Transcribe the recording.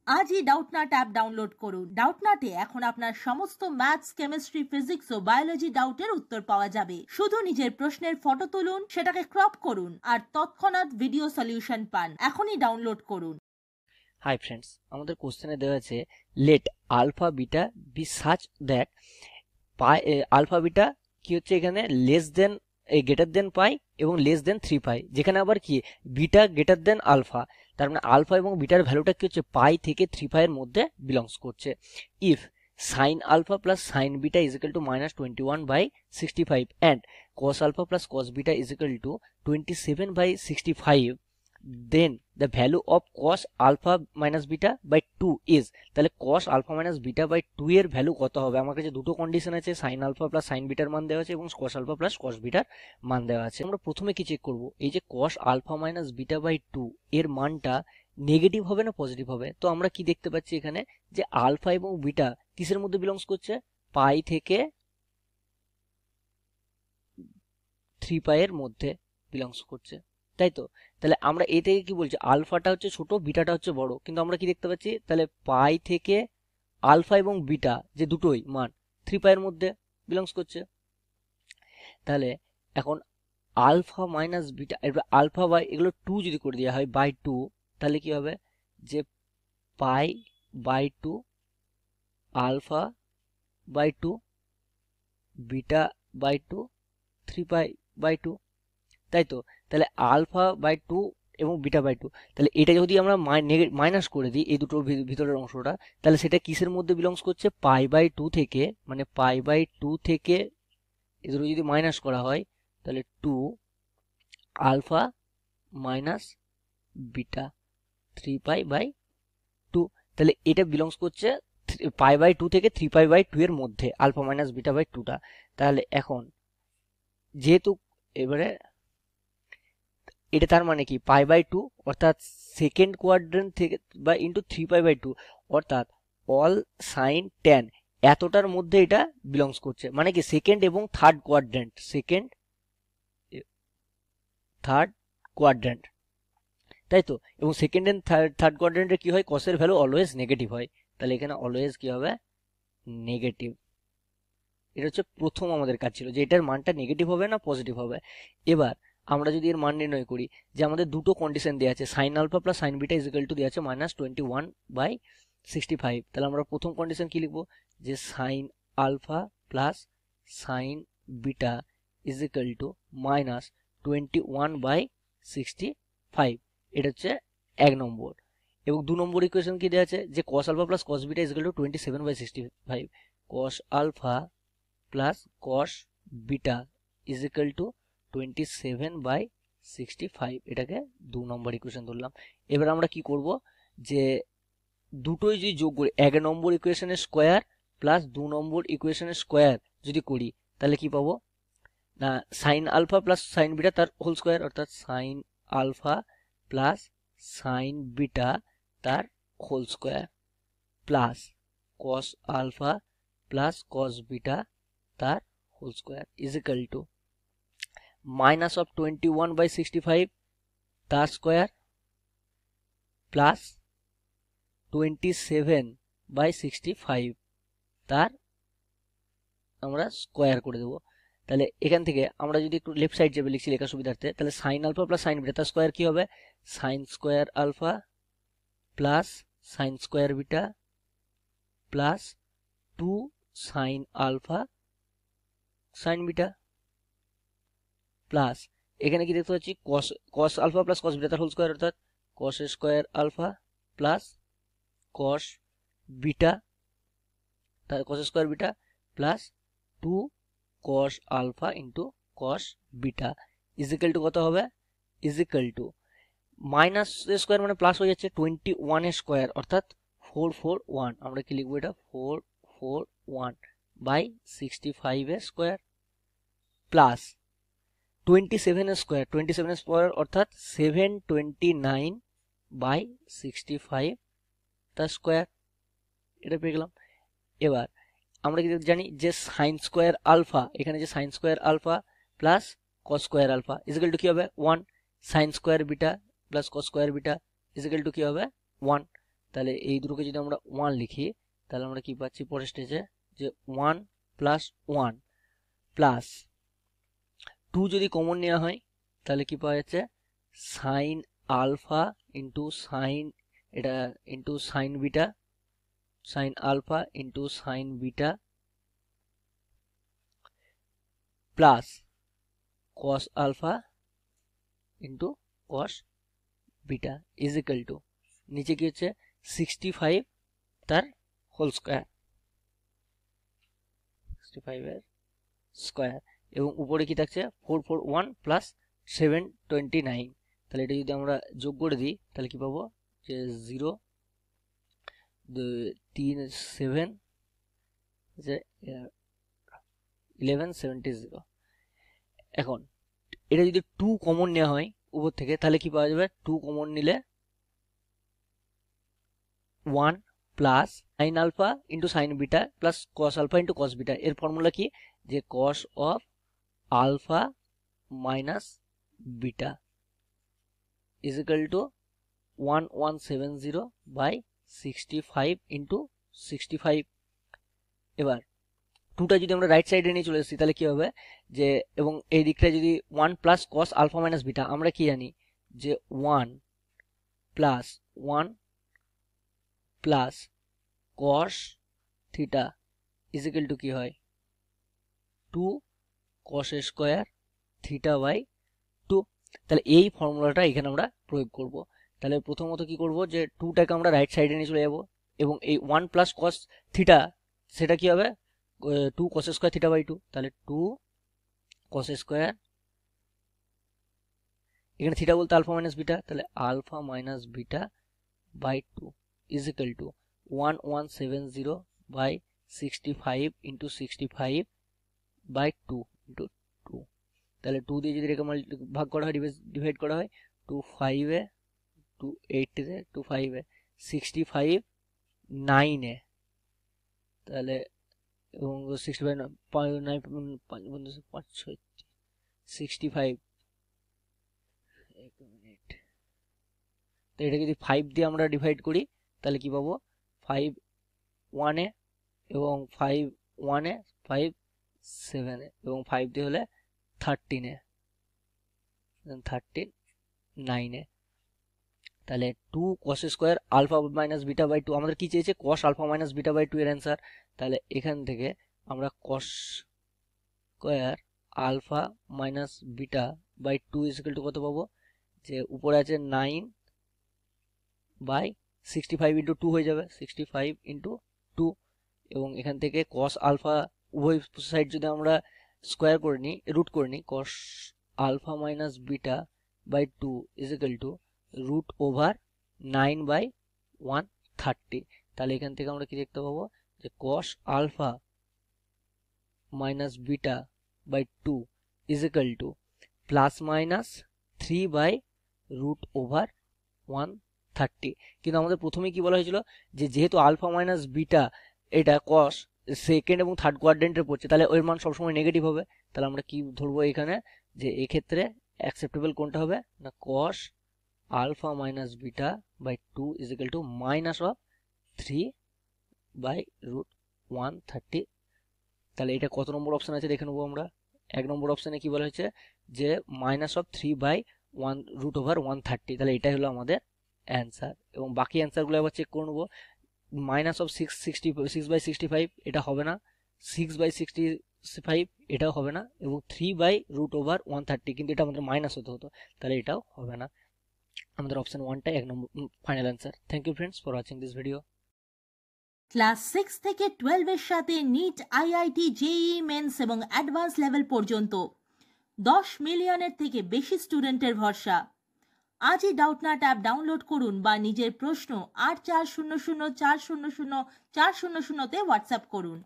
আজই Doubtnut app download করুন। ডাউটনাটে এখন আপনার সমস্ত ম্যাথস, কেমিস্ট্রি, ফিজিক্স ও বায়োলজি ডাউটের উত্তর পাওয়া যাবে। শুধু নিজের প্রশ্নের ফটো তুলুন, সেটাকে ক্রপ করুন আর তৎক্ষণাৎ ভিডিও সলিউশন পান। এখনই ডাউনলোড করুন। হাই ফ্রেন্ডস, আমাদের কোশ্চেনে দেওয়া আছে let alpha beta be such that pi alpha beta কি হচ্ছে এখানে লেস দেন গ্রেটার দেন পাই এবং লেস দেন 3 পাই, যেখানে আবার কি বিটা গ্রেটার দেন আলফা, তার মানে আলফা এবং বিটার ভ্যালুটা কি হচ্ছে পাই থেকে 3 পাই এর মধ্যে বিলংস করছে। If sin alpha plus sin beta is equal to -21/65 and cos alpha plus cos beta is equal to 27/65, then the value of cos alpha minus beta by 2 is, তাহলে cos alpha minus beta by 2 এর value কত হবে? আমার কাছে দুটো condition আছে, sin alpha plus sin beta এর মান দেওয়া আছে এবং cos alpha plus cos beta এর মান দেওয়া আছে। আমরা প্রথমে কি চেক করব, এই যে cos alpha minus beta by 2 এর মানটা নেগেটিভ হবে না পজিটিভ হবে? তো আমরা কি দেখতে পাচ্ছি এখানে যে আলফা এবং বিটা কিসের মধ্যে বিলংস করছে? পাই থেকে 3 পাই এর মধ্যে বিলংস করছে, তাই তো? তাহলে আমরা এ থেকে কি বলছি, আলফাটা হচ্ছে ছোট, বিটাটা হচ্ছে বড়, কিন্তু আমরা কি দেখতে পাচ্ছি, তাহলে পাই থেকে আলফা এবং বিটা যে দুটোই মান 3 পাই এর মধ্যে বিলংস করছে। তাহলে এখন আলফা মাইনাস বিটা, এবার আলফা বাই এগুলো 2 যদি করে দেওয়া হয় বাই 2, তাহলে কি হবে যে pi by 2 alpha by 2 beta by 2 3 pi by 2, তাই তো? তাহলে আলফা বাই 2 এবং বিটা বাই 2, তাহলে এটা যদি আমরা মাইনাস করে দিই এই দুটোর ভিতরের অংশটা, তাহলে সেটা কিসের মধ্যে বিলংস করছে? পাই বাই 2 থেকে, মানে পাই বাই 2 থেকে এই দুটো যদি মাইনাস করা হয় তাহলে 2 alpha minus beta 3 pi by 2, তাহলে এটা বিলংস করছে পাই বাই 2 থেকে 3 পাই বাই 2 এর মধ্যে, আলফা মাইনাস বিটা বাই 2টা। তাহলে এখন যেহেতু এবারে এটা তার মানে কি পাই বাই 2 অর্থাৎ সেকেন্ড কোয়াড্রেন্ট থেকে বা ইন্টু 3 পাই বাই 2 অর্থাৎ অল সাইন ট্যান এতটার মধ্যে এটা বিলংস করছে, মানে কি সেকেন্ড এবং third quadrant, second third quadrant, তাই তো? এবং সেকেন্ড এন্ড থার্ড কোয়াড্রেন্টে কি হয়, কসের ভ্যালু অলওয়েজ নেগেটিভ হয়, তাহলে এখানে অলওয়েজ কি হবে নেগেটিভ। এটা হচ্ছে প্রথম আমাদের কাজ ছিল যে এটার মানটা নেগেটিভ হবে না পজিটিভ হবে। এবার আমরা যদি এর মান নির্ণয় করি, যে আমাদের দুটো কন্ডিশন দেওয়া আছে, sine alpha plus sine beta is equal to দেওয়া আছে -21/65, তাহলে আমরা প্রথম কন্ডিশন কি লিখবো, যে sine alpha plus sine beta is equal to -21/65, এটা হচ্ছে 1 নম্বর। এবং 2 নম্বর ইকুয়েশন কি দেওয়া আছে, যে cos alpha plus cos beta is equal to 27/65, cos alpha plus cos beta is equal to 27/65, এটাকে 2 নম্বর ইকুয়েশন ধরলাম। এবার আমরা কি করব, যে দুটোই যদি যোগ করি, 1 নম্বর ইকুয়েশনের স্কোয়ার প্লাস 2 নম্বর ইকুয়েশনের স্কোয়ার যদি করি, তাহলে কি পাবো না, sine alpha plus sine beta তার হোল স্কোয়ার, অর্থাৎ sine alpha plus sine beta তার whole square plus cos alpha plus cos beta তার whole square is equal to minus of 21/65 তার স্কোয়ার প্লাস 27/65 তার আমরা স্কোয়ার করে দেবো। তাহলে এখান থেকে আমরা যদি একটু লেফট সাইড যাবে লিখছি লেখার সুবিধার্থে, তাহলে sine alpha plus sine beta তার স্কোয়ার কি হবে, sine square alpha plus sine square beta plus 2 sine alpha sine beta plus এখানে কি দেখতে পাচ্ছি cos alpha plus cos beta তার হোল স্কোয়ার, অর্থাৎ cos square alpha plus cos beta তার cos square beta plus 2 cos alpha into cos beta is equal to কত হবে, is equal to minus square মানে প্লাস হয়ে যাচ্ছে 21 এর square, অর্থাৎ 441, আমরা কি লিখবো এটা 441/65 এর স্কোয়ার প্লাস 27 এর স্কোয়ার অর্থাৎ 729/65 তার স্কোয়ার, এটা পেয়ে গেলাম। এবার আমরা কি জানি যে সাইন স্কোয়ার আলফা, এখানে যে sine square alpha plus cos square alpha is equal to কি হবে 1, sine square beta plus cos square beta is equal to কি হবে 1, তাহলে এই দুটোকে যদি আমরা 1 লিখি তাহলে আমরা কি পাচ্ছি পরের স্টেজে, যে 1 প্লাস 1 প্লাস 2 যদি কমন নেওয়া হয় তাহলে কি পাওয়া যাচ্ছে, সাইন আলফা ইন্টু সাইন, এটা into sine beta, sine alpha into sine beta plus cos alpha into cos beta is equal to, নিচে কি হচ্ছে 65 তার হোল স্কোয়ার, 65 এর স্কোয়ার, এবং উপরে কি থাকছে 441 প্লাস 729। তাহলে এটা যদি আমরা যোগ করে দিই তাহলে কি পাবো, যে 0 3 7 যে 1170। এখন এটা যদি 2 কমন নেওয়া হয় উপর থেকে তাহলে কি পাওয়া যাবে, 2 কমন নিলে 1 plus sine alpha into sine beta plus cos alpha into cos beta. এর ফর্মুলা কি, যে cos of alpha minus beta is equal to 1170 by 65 into 65। এবার 2টা যদি আমরা রাইট সাইডে নিয়ে চলে এসেছি তাহলে কি হবে, যে এবং এই দিকটা যদি 1 plus cos alpha minus beta, আমরা কি জানি যে 1 plus 1 plus cos theta is equal to কি হয় 2 কস স্কোয়ার থিটা বাই 2। তাহলে এই ফর্মুলাটা এখানে আমরা প্রয়োগ করব। তাহলে প্রথমত কি করব, যে 2টাকে আমরা রাইট সাইডে নিয়ে চলে যাব এবং এই 1 প্লাস কস থিটা সেটা কি হবে 2 কস স্কোয়ার থিটা বাই 2। তাহলে 2 কস স্কোয়ার, এখানে থিটা বলতে আলফা মাইনাস বিটা, তাহলে alpha minus beta by 2 is equal to 1170 by 65 into 65 by 2 into 2। তাহলে 2 দিয়ে যদি রেখে ভাগ করা হয়, ডিভাইড করা হয়, 2 5 এ 2 8 এ 2 5 এ 65 9 এ, তাহলে এবং 65 9 5 6 65, এক মিনিট, তো এটা যদি 5 দিয়ে আমরা ডিভাইড করি তাহলে কি পাবো 5 1 এ এবং 5 1 এ 5 7 এ এবং 5 দিয়ে হলে 13 এ 13 9 এ। তাহলে 2 cos square alpha minus beta by 2, আমাদের কি চেয়েছে cos alpha minus beta by 2 এর অ্যান্সার। তাহলে এখান থেকে আমরা cos square alpha minus beta by 2 is equal to কত পাবো, যে উপরে আছে 9 বাই 65 ইন্টু 2 হয়ে যাবে 65 ইন্টু 2, এবং এখান থেকে cos আলফা উভয় সাইড যদি আমরা স্কোয়ার করে নিই, রুট করে নিই, cos alpha minus beta by 2 is equal to root over 9 by 130। তাহলে এখান থেকে আমরা কি দেখতে পাবো, যে cos alpha minus beta by 2 is equal to plus minus 3 by root over 130। কিন্তু আমাদের প্রথমে কি বলা হয়েছিল, যে যেহেতু আলফা মাইনাস বিটা এটা cos সেকেন্ড এবং থার্ড কোয়াড্রেন্টে পড়ছে তাহলে ওর মান সবসময় নেগেটিভ হবে। তাহলে আমরা কি ধরবো এখানে, যে এক্ষেত্রে অ্যাকসেপ্টেবল কোনটা হবে না, cos alpha minus beta by 2 is equal to minus of 3 by root 130। তাহলে এটা কত নম্বর অপশন আছে দেখে নেবো আমরা। 1 নম্বর অপশনে কি বলা হয়েছে, যে minus of 3 by 1 root over 130। তাহলে এটাই হলো আমাদের অ্যান্সার, এবং বাকি অ্যান্সারগুলো আবার চেক করে নেবো। মাইনাস অফ 6 বাই 65 এটা হবে না, 6 বাই 65 এটাও হবে না, এবং 3 বাই রুট ওভার 130 কিন্তু এটা আমাদের মাইনাস হতে হতো, তাহলে এটাও হবে না। আমাদের অপশন 1টাই 1 number final answer. Thank you friends for watching this video. Class 6 থেকে 12 এর সাথে নিট, আইআইটি, জেইই মেন্স এবং অ্যাডভান্স লেভেল পর্যন্ত 10 মিলিয়নের থেকে বেশি স্টুডেন্টের ভরসা। আজই ডাউটনাট অ্যাপ ডাউনলোড করুন বা নিজের প্রশ্ন 8400400400 তে হোয়াটসঅ্যাপ করুন।